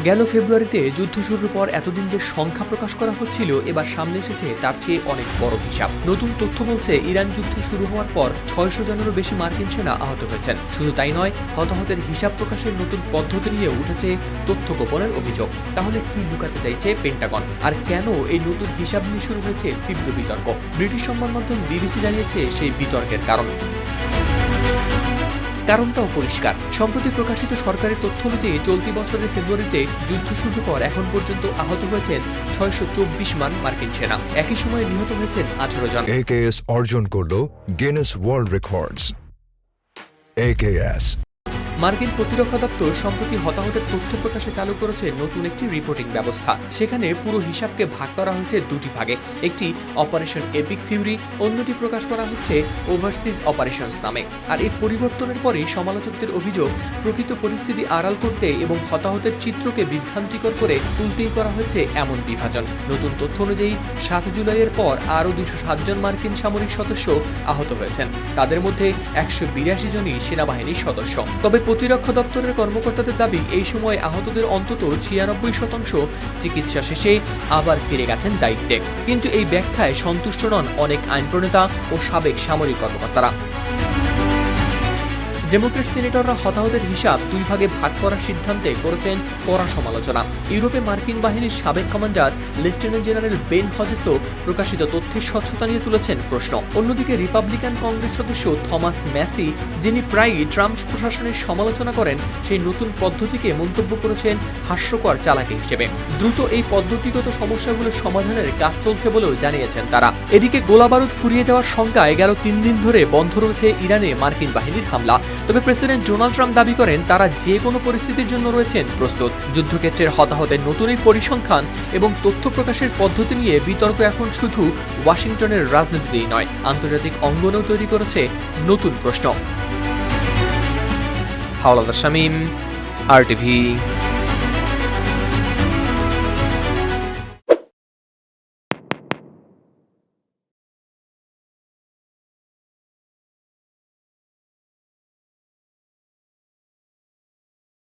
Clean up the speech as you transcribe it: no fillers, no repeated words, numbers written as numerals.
গেল ফেব্রুয়ারিতে যুদ্ধ শুরুর পর এতদিন যে সংখ্যা প্রকাশ করা হচ্ছিল, এবার সামনে এসেছে তার চেয়ে অনেক বড় হিসাব। নতুন তথ্য বলছে ইরান যুদ্ধ শুরু হওয়ার পর ৬০০ জনেরও বেশি মার্কিন সেনা আহত হয়েছেন। শুধু তাই নয়, হতাহতের হিসাব প্রকাশের নতুন পদ্ধতি নিয়ে উঠেছে তথ্য গোপনের অভিযোগ। তাহলে কি লুকাতে চাইছে পেন্টাগন, আর কেন এই নতুন হিসাব নিয়ে শুরু হয়েছে তীব্র বিতর্ক? ব্রিটিশ সংবাদ মাধ্যম বিবিসি জানিয়েছে সেই বিতর্কের কারণটাও পরিষ্কার। সম্প্রতি প্রকাশিত সরকারি তথ্য অনুযায়ী চলতি বছরের ফেব্রুয়ারিতে যুদ্ধ শুরুর পর এখন পর্যন্ত আহত হয়েছেন ৬২৪ মান মার্কিন সেনা। একই সময়ে নিহত হয়েছেন ১৮ জন। AKS অর্জন করল গিনেস ওয়ার্ল্ড রেকর্ডস। AKS মার্কিন প্রতিরক্ষা দপ্তর সম্প্রতি হতাহতের তথ্য প্রকাশে চালু করেছে নতুন একটি রিপোর্টিং ব্যবস্থা। সেখানে পুরো হিসাবকে ভাগ করা হয়েছে দুটি ভাগে। একটি অপারেশন এপিক ফিউরি, অন্যটি প্রকাশ করা হচ্ছে ওভারসিজ অপারেশনস নামে। আর এই পরিবর্তনের পরই সমালোচকদের অভিযোগ, প্রকৃত পরিস্থিতি আড়াল করতে এবং হতাহতের চিত্রকে বিভ্রান্তিকর করে তুলতেই করা হয়েছে এমন বিভাজন। নতুন তথ্য অনুযায়ী ৭ জুলাইয়ের পর আরও ২০৭ জন মার্কিন সামরিক সদস্য আহত হয়েছেন। তাদের মধ্যে ১৮২ জনই সেনাবাহিনীর সদস্য। তবে প্রতিরক্ষা দপ্তরের কর্মকর্তাদের দাবি, এই সময় আহতদের অন্তত ৯৬% চিকিৎসা শেষে আবার ফিরে গেছেন দায়িত্বে। কিন্তু এই ব্যাখ্যায় সন্তুষ্ট নন অনেক আইন প্রণেতা ও সাবেক সামরিক কর্মকর্তারা। ডেমোক্রেট সিনেটররা হতাহতের হিসাব দুই ভাগে ভাগ করার সিদ্ধান্তে করেছেন কড়া সমালোচনা। ইউরোপে মার্কিন বাহিনীর সাবেক কমান্ডার লেফটেন্যান্ট জেনারেল বেন হজেসও প্রকাশিত তথ্যের স্বচ্ছতা নিয়ে তুলেছেন প্রশ্ন। অন্যদিকে রিপাবলিকান কংগ্রেস সদস্য থমাস ম্যাসি, যিনি প্রায়ই ট্রাম্প প্রশাসনের সমালোচনা করেন, সেই নতুন পদ্ধতিকে মন্তব্য করেছেন হাস্যকর চালাকি হিসেবে। দ্রুত এই পদ্ধতিগত সমস্যাগুলো সমাধানের কাজ চলছে বলেও জানিয়েছেন তারা। এদিকে গোলাবারুদ ফুরিয়ে যাওয়ার শঙ্কায় গেল ৩ দিন ধরে বন্ধ রয়েছে ইরানে মার্কিন বাহিনীর হামলা। তবে প্রেসিডেন্ট ডোনাল্ড ট্রাম্প দাবি করেন তারা যে কোনো পরিস্থিতির জন্য রয়েছেন প্রস্তুত। যুদ্ধক্ষেত্রের হতাহতের নতুন এই পরিসংখ্যান এবং তথ্য প্রকাশের পদ্ধতি নিয়ে বিতর্ক এখন শুধু ওয়াশিংটনের রাজনীতিতেই নয়, আন্তর্জাতিক অঙ্গনেও তৈরি করেছে নতুন প্রশ্ন। হাওলাদার শামীম, RTV।